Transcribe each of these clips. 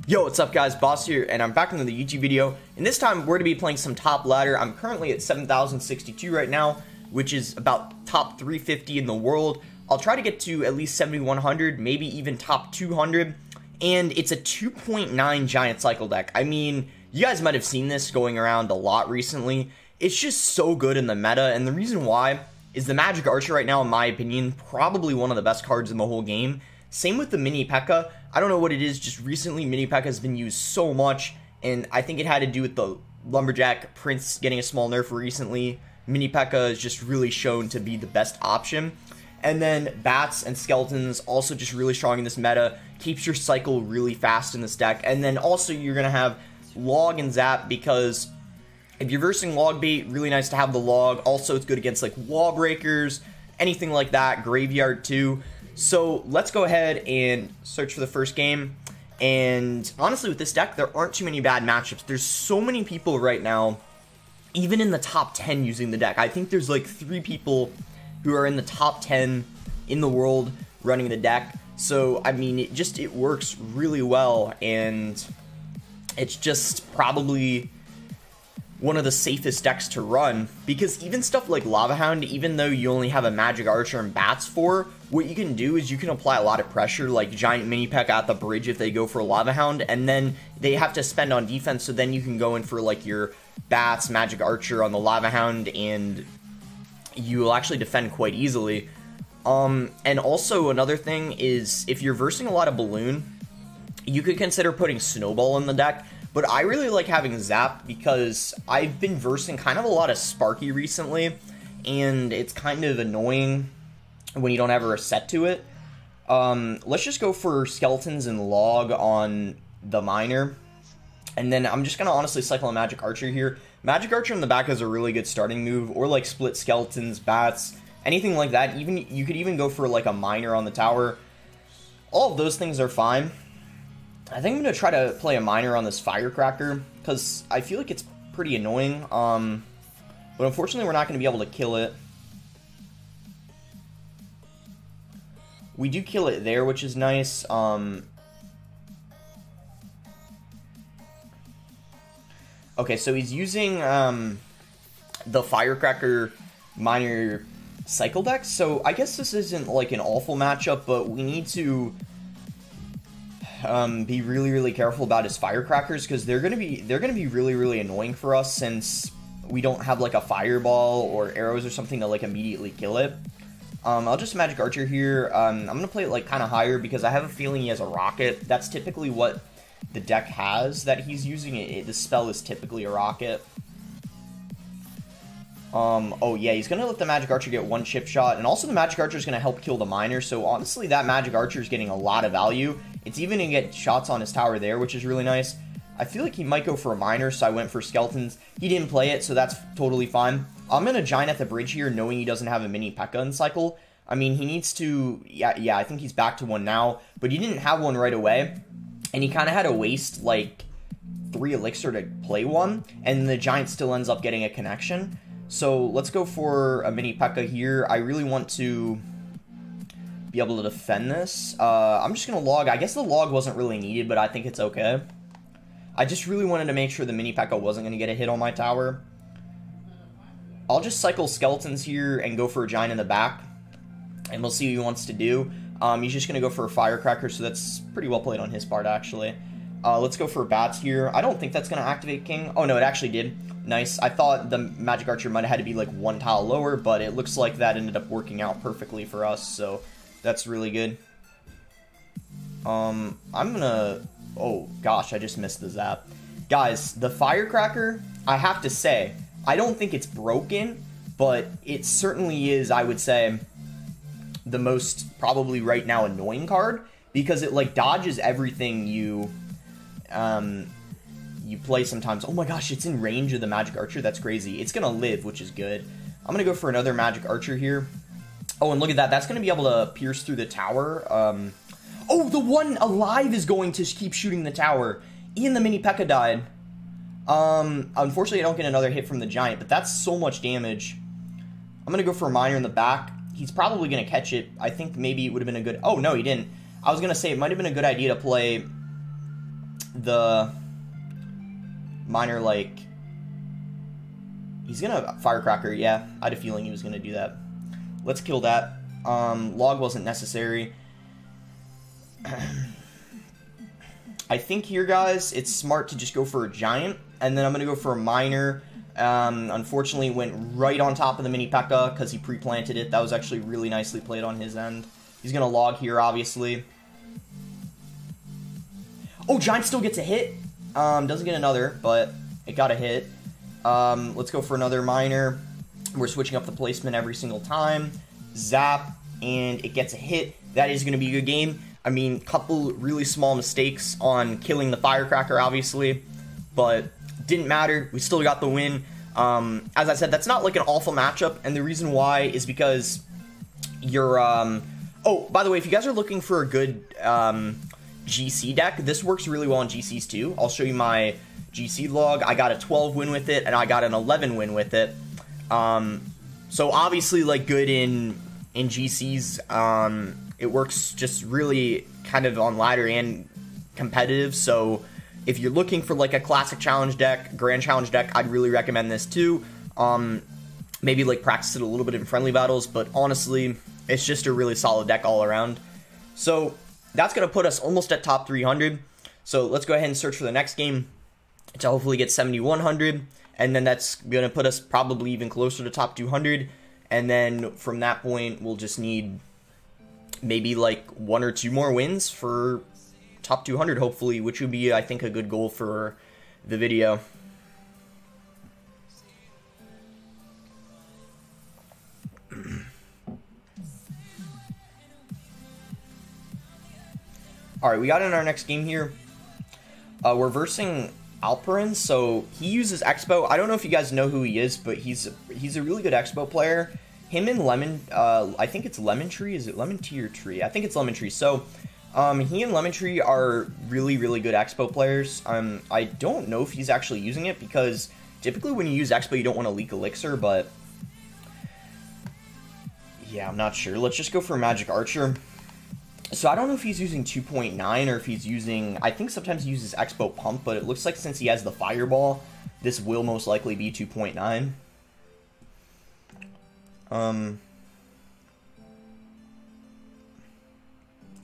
Yo, what's up guys, Boss here, and I'm back into the YouTube video, and this time we're going to be playing some top ladder. I'm currently at 7,062 right now, which is about top 350 in the world. I'll try to get to at least 7,100, maybe even top 200, and it's a 2.9 giant cycle deck. I mean, you guys might have seen this going around a lot recently. It's just so good in the meta, and the reason why is the Magic Archer right now, in my opinion, probably one of the best cards in the whole game. Same with the Mini P.E.K.K.A. I don't know what it is, just recently Mini P.E.K.K.A. has been used so much, and I think it had to do with the Lumberjack Prince getting a small nerf recently. Mini P.E.K.K.A. is just really shown to be the best option. And then Bats and Skeletons, also just really strong in this meta, keeps your cycle really fast in this deck. And then also you're going to have Log and Zap, because if you're versing Log Bait, really nice to have the Log. Also, it's good against like Wall Breakers, anything like that, Graveyard too. So let's go ahead and search for the first game. And honestly, with this deck, there aren't too many bad matchups. There's so many people right now, even in the top 10 using the deck. I think there's like 3 people who are in the top 10 in the world running the deck. So, I mean, it works really well, and it's just probably one of the safest decks to run, because even stuff like Lava Hound, even though you only have a Magic Archer and Bats for, what you can do is you can apply a lot of pressure, like Giant Mini P.E.K.K.A. at the bridge if they go for a Lava Hound, and then they have to spend on defense, so then you can go in for like your Bats, Magic Archer on the Lava Hound, and you will actually defend quite easily. And also another thing is, if you're versing a lot of Balloon, you could consider putting Snowball in the deck. But I really like having Zap, because I've been versing kind of a lot of Sparky recently, and it's kind of annoying when you don't have a reset to it. Let's just go for Skeletons and Log on the Miner, and then I'm just going to honestly cycle a Magic Archer here. Magic Archer in the back is a really good starting move, or like split Skeletons, Bats, anything like that. Even you could even go for like a Miner on the tower. All of those things are fine. I think I'm going to try to play a Miner on this Firecracker, because I feel like it's pretty annoying, but unfortunately we're not going to be able to kill it. We do kill it there, which is nice. Okay, so he's using the Firecracker Miner cycle deck, so I guess this isn't like an awful matchup, but we need to be really careful about his Firecrackers, because they're gonna be really annoying for us, since we don't have like a Fireball or arrows or something to like immediately kill it. I'll just Magic Archer here. I'm gonna play it like kind of higher, because I have a feeling he has a Rocket. That's typically what the deck has that he's using. The spell is typically a Rocket. Oh yeah, he's gonna let the Magic Archer get 1 chip shot, and also the Magic Archer is gonna help kill the Miner, so honestly that Magic Archer is getting a lot of value. It's even gonna get shots on his tower there, which is really nice. I feel like he might go for a Miner, so I went for Skeletons. He didn't play it, so that's totally fine. I'm gonna Giant at the bridge here, knowing he doesn't have a Mini P.E.K.K.A. in cycle. I mean, he needs to, yeah, I think he's back to 1 now, but he didn't have one right away, and he kind of had to waste like 3 elixir to play one, and the Giant still ends up getting a connection. So let's go for a Mini P.E.K.K.A. here. I really want to be able to defend this. I'm just going to Log. I guess the Log wasn't really needed, but I think it's okay. I just really wanted to make sure the Mini P.E.K.K.A. wasn't going to get a hit on my tower. I'll just cycle Skeletons here and go for a Giant in the back, and we'll see what he wants to do. He's just going to go for a Firecracker, so that's pretty well played on his part, actually. Let's go for Bats here. I don't think that's going to activate King. Oh, no, it actually did. Nice. I thought the Magic Archer might have had to be like 1 tile lower, but it looks like that ended up working out perfectly for us, so that's really good. I'm gonna... Oh, gosh, I just missed the Zap. Guys, the Firecracker, I have to say, I don't think it's broken, but it certainly is, I would say, the most probably right now annoying card, because it like dodges everything you play sometimes. Oh my gosh, it's in range of the Magic Archer. That's crazy. It's gonna live, which is good. I'm gonna go for another Magic Archer here. Oh, and look at that. That's gonna be able to pierce through the tower. Oh, the one alive is going to keep shooting the tower. Ian the Mini P.E.K.K.A. died. Unfortunately, I don't get another hit from the Giant, but that's so much damage. I'm gonna go for a Miner in the back. He's probably gonna catch it. I think maybe it would have been a good... Oh, no, he didn't. I was gonna say it might have been a good idea to play the miner, like, he's gonna Firecracker. Yeah, I had a feeling he was gonna do that. Let's kill that. Log wasn't necessary. I think here, guys, it's smart to just go for a giant, and then I'm gonna go for a miner. Unfortunately, went right on top of the mini P.E.K.K.A because he pre-planted it. That was actually really nicely played on his end. He's gonna log here, obviously. Oh, giant still gets a hit. Doesn't get another, but it got a hit. Let's go for another miner. We're switching up the placement every single time. Zap, and it gets a hit. That is going to be a good game. I mean, couple really small mistakes on killing the Firecracker, obviously, but didn't matter. We still got the win. As I said, that's not like an awful matchup, and the reason why is because you're... Oh, by the way, if you guys are looking for a good GC deck, this works really well on GCs too. I'll show you my GC log. I got a 12 win with it, and I got an 11 win with it. So obviously, like, good in GCs. It works just really kind of on ladder and competitive. So if you're looking for like a classic challenge deck, grand challenge deck, I'd really recommend this too. Maybe like practice it a little bit in friendly battles, but honestly, it's just a really solid deck all around. So that's going to put us almost at top 300. So let's go ahead and search for the next game to hopefully get 7,100. And then that's going to put us probably even closer to top 200. And then from that point, we'll just need maybe like 1 or 2 more wins for top 200, hopefully, which would be, I think, a good goal for the video. Alright, we got in our next game here. We're versing Alperin, so he uses Expo. I don't know if you guys know who he is, but he's a really good Expo player. Him and Lemon, I think it's Lemon Tree. Is it Lemon Tea or Tree? I think it's Lemon Tree. So, he and Lemon Tree are really, really good Expo players. I don't know if he's actually using it, because typically when you use Expo, you don't want to leak Elixir, but yeah, I'm not sure. Let's just go for Magic Archer. So I don't know if he's using 2.9 or if he's using... I think sometimes he uses Expo Pump, but it looks like since he has the Fireball, this will most likely be 2.9.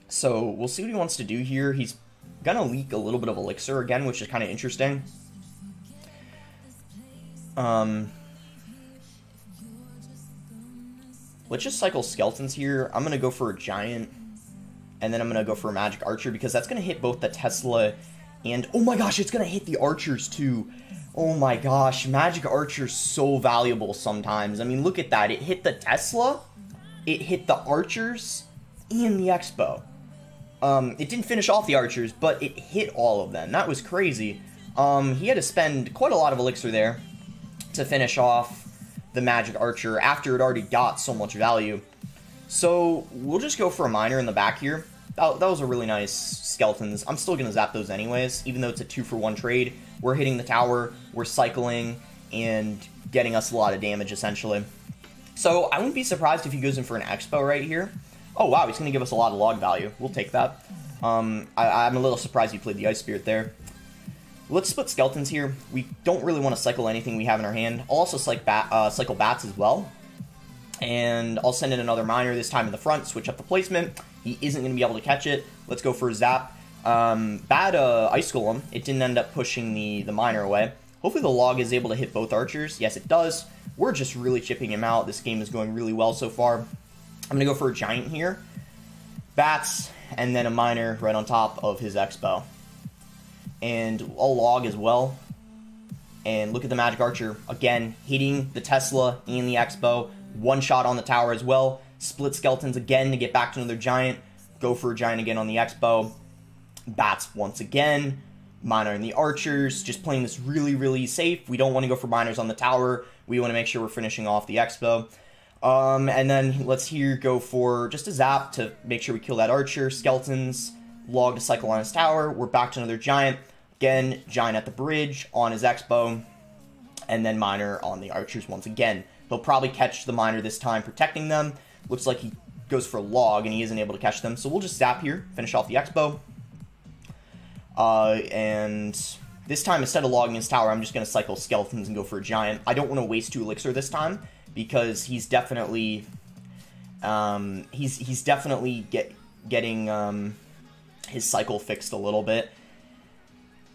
So we'll see what he wants to do here. He's gonna leak a little bit of Elixir again, which is kind of interesting. Let's just cycle Skeletons here. I'm gonna go for a Giant, and then I'm gonna go for a Magic Archer, because that's gonna hit both the Tesla and... oh my gosh, it's gonna hit the Archers too. Oh my gosh, Magic Archer's so valuable sometimes. I mean, look at that. It hit the Tesla, it hit the Archers, and the Expo. It didn't finish off the Archers, but it hit all of them. That was crazy. He had to spend quite a lot of Elixir there to finish off the Magic Archer after it already got so much value. So we'll just go for a miner in the back here. That was a really nice Skeletons. I'm still going to zap those anyways, even though it's a 2-for-1 trade. We're hitting the tower, we're cycling, and getting us a lot of damage, essentially. So I wouldn't be surprised if he goes in for an Expo right here. Oh, wow, he's going to give us a lot of log value. We'll take that. I'm a little surprised he played the Ice Spirit there. Let's split Skeletons here. We don't really want to cycle anything we have in our hand. I'll also cycle Bats as well. And I'll send in another miner, this time in the front, switch up the placement. He isn't going to be able to catch it. Let's go for a Zap. Bad Ice Golem. It didn't end up pushing the miner away. Hopefully the log is able to hit both Archers. Yes, it does. We're just really chipping him out. This game is going really well so far. I'm going to go for a Giant here. Bats, and then a miner right on top of his Expo. And I'll log as well. And look at the Magic Archer. Again, hitting the Tesla and the Expo. One shot on the tower as well. Split Skeletons again to get back to another Giant. Go for a Giant again on the Expo. Bats once again. Miner and the Archers. Just playing this really, really safe. We don't want to go for miners on the tower. We want to make sure we're finishing off the Expo. And then let's here go for just a Zap to make sure we kill that Archer. Skeletons. Log to cycle on his tower. We're back to another Giant. Again, Giant at the bridge on his Expo. And then Miner on the Archers once again. He'll probably catch the Miner this time, protecting them. Looks like he goes for a log, and he isn't able to catch them. So we'll just Zap here, finish off the Expo. And this time, instead of logging his tower, I'm just going to cycle skeletons and go for a giant. I don't want to waste 2 elixir this time, because he's definitely... he's definitely getting his cycle fixed a little bit.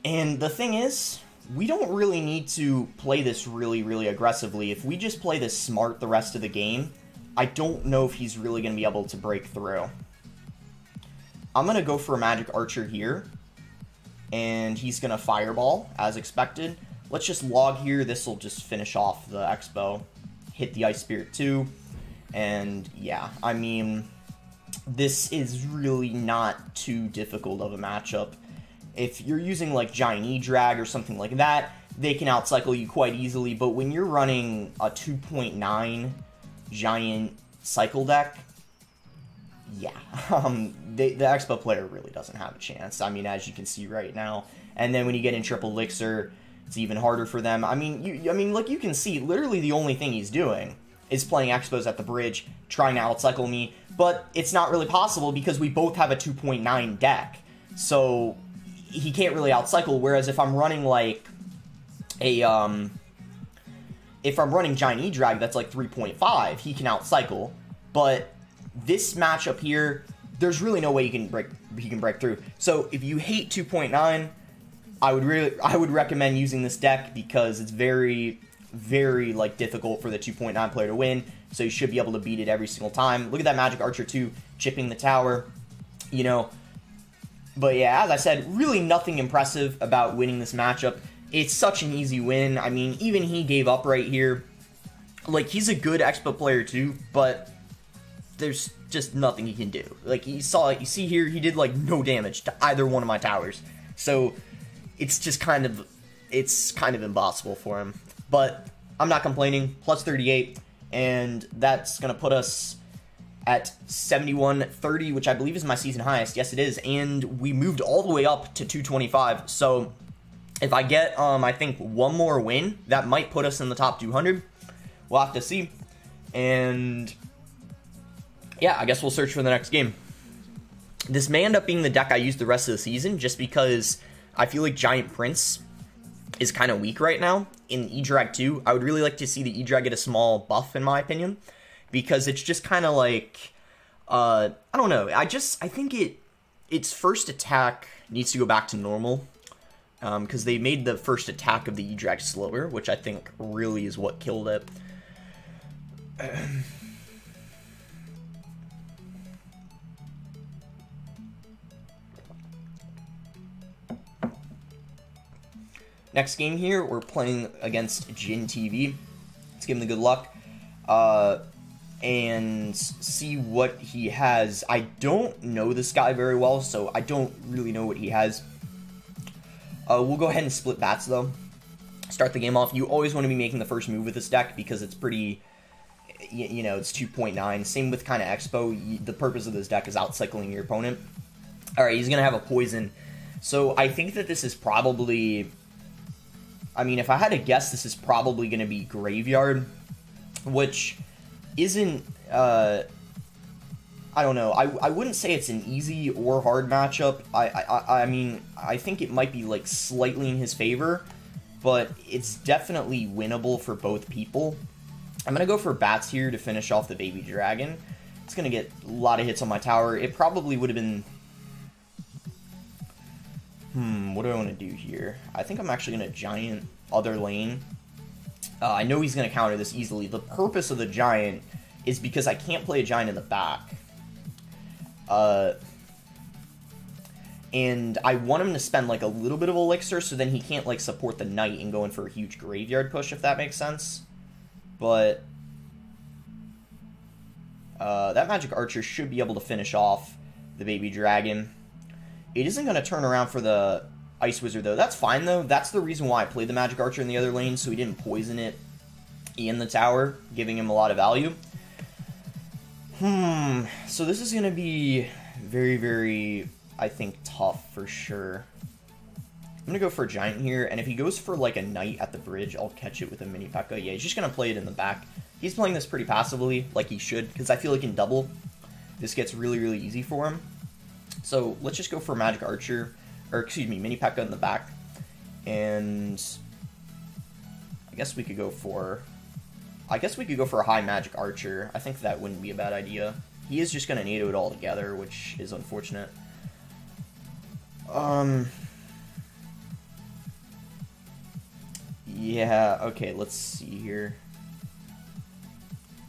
And the thing is, we don't really need to play this really, really aggressively. If we just play this smart the rest of the game, I don't know if he's really going to be able to break through. I'm going to go for a Magic Archer here, and he's going to Fireball, as expected. Let's just log here. This will just finish off the Expo. Hit the Ice Spirit too. And yeah, I mean, this is really not too difficult of a matchup. If you're using like Giant E-Drag or something like that, they can outcycle you quite easily, but when you're running a 2.9 Giant cycle deck, yeah, the Expo player really doesn't have a chance. I mean, as you can see right now. And then when you get in Triple Elixir, it's even harder for them. I mean, like you can see, literally the only thing he's doing is playing Expos at the bridge, trying to outcycle me, but it's not really possible because we both have a 2.9 deck. So he can't really outcycle, whereas if I'm running like a if I'm running Giant E-Drag that's like 3.5, he can outcycle. But this matchup here, there's really no way he can break through. So if you hate 2.9, I would recommend using this deck because it's very, very like difficult for the 2.9 player to win. So you should be able to beat it every single time. Look at that Magic Archer too, chipping the tower, you know. But yeah, as I said, really nothing impressive about winning this matchup. It's such an easy win. I mean, even he gave up right here. Like, he's a good Expo player too, but there's just nothing he can do. Like, you see here, he did like no damage to either one of my towers. So it's just kind of impossible for him. But I'm not complaining. Plus 38, and that's gonna put us at 71-30, which I believe is my season highest. Yes, it is. And we moved all the way up to 225. So if I get, I think, one more win, that might put us in the top 200. We'll have to see. And yeah, I guess we'll search for the next game. This may end up being the deck I use the rest of the season, just because I feel like Giant Prince is kind of weak right now in E-Drag 2. I would really like to see the E-Drag get a small buff, in my opinion, because it's just kind of like, I don't know, I think its first attack needs to go back to normal, because they made the first attack of the E-Drag slower, which I think really is what killed it. Next game here, we're playing against Jin TV. Let's give him the good luck. And see what he has. I don't know this guy very well, so I don't really know what he has. We'll go ahead and split bats, though. Start the game off. You always want to be making the first move with this deck because it's pretty, you know, it's 2.9. Same with kind of Expo. The purpose of this deck is outcycling your opponent. Alright, he's going to have a poison. So I think that this is probably, I mean, if I had to guess, this is probably going to be Graveyard, which isn't, I don't know, I wouldn't say it's an easy or hard matchup. I mean, I think it might be, like, slightly in his favor, but it's definitely winnable for both people. I'm going to go for bats here to finish off the Baby Dragon. It's going to get a lot of hits on my tower. It probably would have been, what do I want to do here? I think I'm actually going to Giant other lane. I know he's going to counter this easily. The purpose of the Giant is because I can't play a Giant in the back. And I want him to spend, like, a little bit of Elixir, so then he can't, like, support the Knight and go in for a huge Graveyard push, if that makes sense. But that Magic Archer should be able to finish off the Baby Dragon. It isn't going to turn around for the Ice Wizard, though. That's fine, though. That's the reason why I played the Magic Archer in the other lane, so he didn't poison it in the tower, giving him a lot of value. So this is going to be very, very, I think, tough for sure. I'm going to go for a Giant here, and if he goes for, like, a Knight at the bridge, I'll catch it with a Mini P.E.K.K.A. Yeah, he's just going to play it in the back. He's playing this pretty passively, like he should, because I feel like in double, this gets really, really easy for him. So let's just go for Magic Archer, or excuse me, Mini P.E.K.K.A in the back. And I guess we could go for a high magic archer. I think that wouldn't be a bad idea. He is just going to NATO it all together, which is unfortunate. Yeah, okay, let's see here.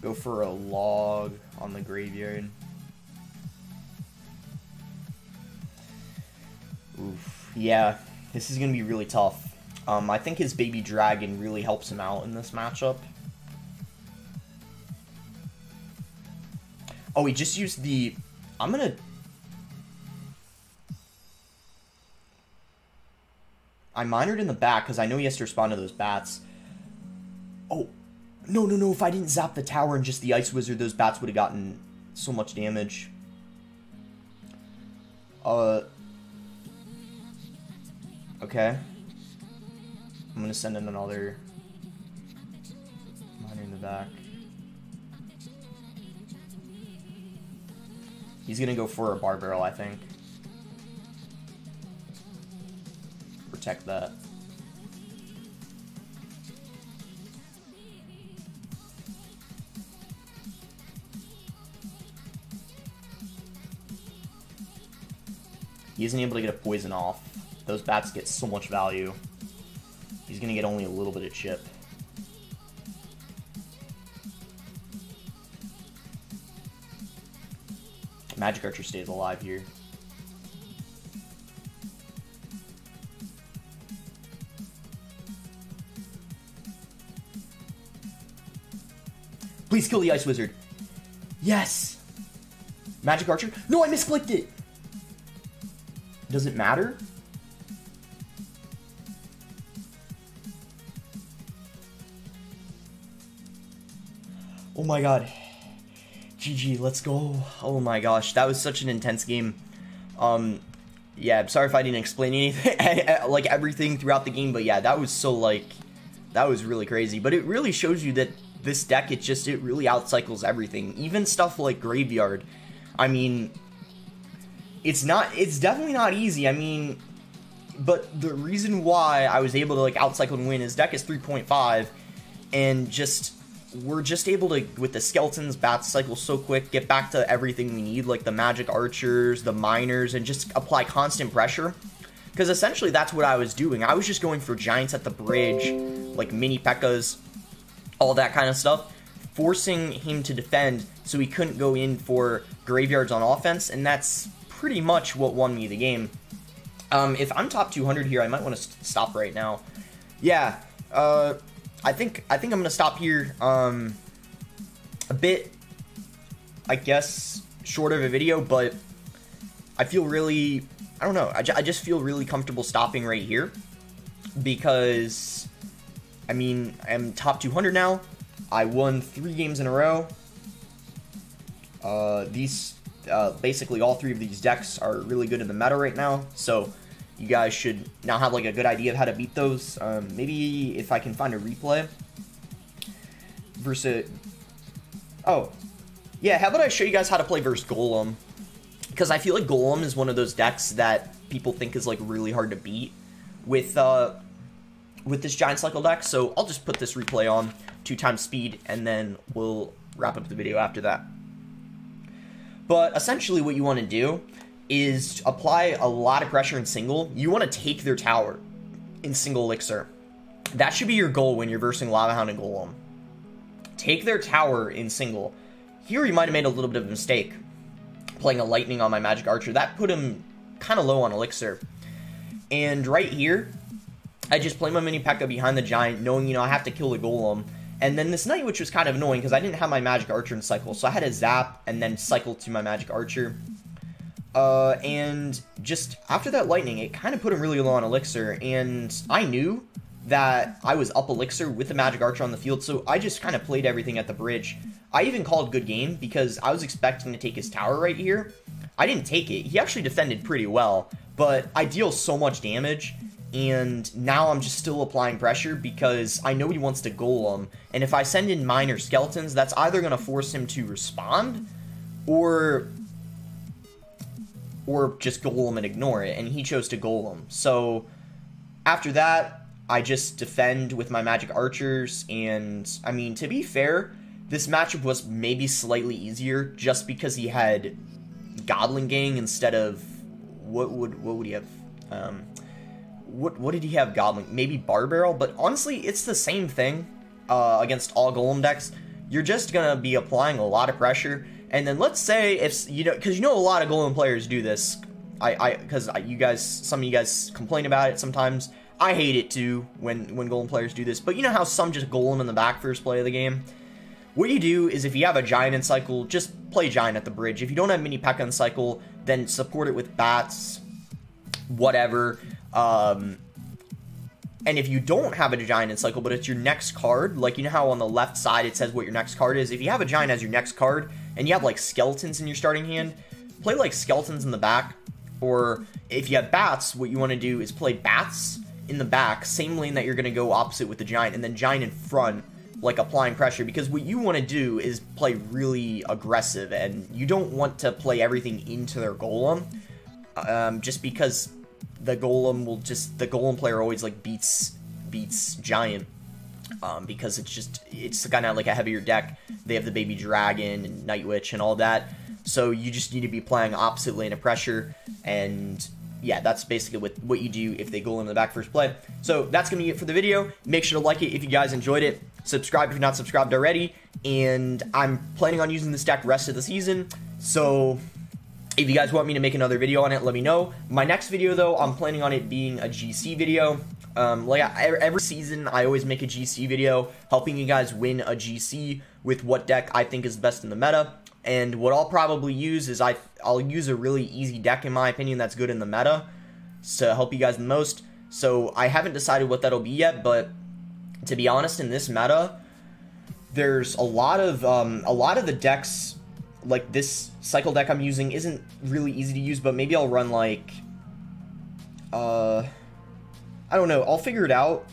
Go for a log on the graveyard. Oof. Yeah, this is going to be really tough. I think his baby dragon really helps him out in this matchup. Oh, he just used the... I minored in the back because I know he has to respond to those bats. Oh, no, if I didn't zap the tower and just the Ice Wizard, those bats would have gotten so much damage. Okay. I'm gonna send in another miner in the back. He's gonna go for a bar barrel, I think. Protect that. He isn't able to get a poison off. Those bats get so much value. He's gonna get only a little bit of chip. Magic Archer stays alive here. Please kill the Ice Wizard. Yes! Magic Archer? No, I misclicked it! Does it matter? Oh my god. GG, let's go. Oh my gosh, that was such an intense game. Yeah, I'm sorry if I didn't explain anything, like everything throughout the game, but yeah, that was so that was really crazy. But it really shows you that this deck, it really outcycles everything. Even stuff like Graveyard. I mean, it's definitely not easy. I mean, but the reason why I was able to outcycle and win, his deck is 3.5, and we're just able to, with the skeletons, bats cycle so quick, get back to everything we need, like the magic archers, the miners, and just apply constant pressure. Because essentially that's what I was doing. I was just going for giants at the bridge, like mini P.E.K.K.As, all that kind of stuff, forcing him to defend so he couldn't go in for graveyards on offense, and that's pretty much what won me the game. If I'm top 200 here, I might want to stop right now. Yeah, I think I'm gonna stop here. A bit, I guess, short of a video, but I feel really, I don't know, I just feel really comfortable stopping right here because, I mean, I'm top 200 now. I won 3 games in a row. Basically all 3 of these decks are really good in the meta right now, so you guys should now have a good idea of how to beat those. Maybe if I can find a replay versus... Oh, yeah, how about I show you guys how to play versus Golem? Because I feel like Golem is one of those decks that people think is really hard to beat with this Giant Cycle deck. So I'll just put this replay on 2x speed, and then we'll wrap up the video after that. But essentially what you want to do is apply a lot of pressure in single. You want to take their tower in single elixir. That should be your goal when you're versing Lava Hound and Golem. Take their tower in single. Here you might have made a little bit of a mistake playing a lightning on my Magic Archer. That put him kind of low on elixir. And right here, I just play my mini P.E.K.K.A behind the giant, knowing, I have to kill the Golem. And then this Night Witch was kind of annoying because I didn't have my Magic Archer in cycle, so I had to zap and then cycle to my Magic Archer. And just after that lightning, it kind of put him really low on elixir, and I knew that I was up elixir with the Magic Archer on the field, so I just kind of played everything at the bridge. I even called good game because I was expecting to take his tower right here. I didn't take it. He actually defended pretty well, but I deal so much damage, and now I'm just still applying pressure because I know he wants to Golem, and if I send in minor skeletons, that's either going to force him to respond, or or just Golem and ignore it, and he chose to Golem. So after that, I just defend with my magic archers, and I mean, to be fair, this matchup was maybe slightly easier just because he had Goblin Gang instead of what would he have? What did he have? Goblin, maybe Bar Barrel, but honestly, it's the same thing against all Golem decks. You're just gonna be applying a lot of pressure, and then let's say if you know, because you know a lot of Golem players do this. Because you guys, some of you guys complain about it sometimes. I hate it too when Golem players do this, but you know how some just Golem in the back first play of the game. What you do is if you have a Giant in cycle, just play Giant at the bridge. If you don't have Mini P.E.K.K.A in cycle, then support it with Bats, whatever. And if you don't have a Giant in cycle, but it's your next card, like you know how on the left side it says what your next card is? If you have a Giant as your next card, and you have like Skeletons in your starting hand, play like Skeletons in the back. Or if you have Bats, what you want to do is play Bats in the back, same lane that you're going to go opposite with the Giant, and then Giant in front, like applying pressure, because what you want to do is play really aggressive, and you don't want to play everything into their Golem, just because the Golem player always like beats Giant, because it's kind of like a heavier deck. They have the Baby Dragon and Night Witch and all that, so you just need to be playing opposite lane of pressure, and yeah, that's basically what you do if they Golem in the back first play. So that's going to be it for the video. Make sure to like it if you guys enjoyed it. Subscribe if you're not subscribed already. And I'm planning on using this deck rest of the season. So if you guys want me to make another video on it, let me know. My next video, though, I'm planning on it being a GC video. Every season, I always make a GC video helping you guys win a GC with what deck I think is best in the meta. And what I'll probably use is I'll use a really easy deck, in my opinion, that's good in the meta to help you guys the most. So I haven't decided what that'll be yet, but to be honest, in this meta, there's a lot of the decks, like this cycle deck I'm using, isn't really easy to use, but maybe I'll run like, I don't know, I'll figure it out.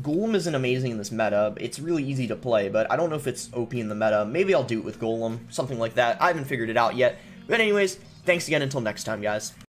Golem isn't amazing in this meta. It's really easy to play, but I don't know if it's OP in the meta. Maybe I'll do it with Golem, something like that. I haven't figured it out yet. But anyways, thanks again until next time, guys.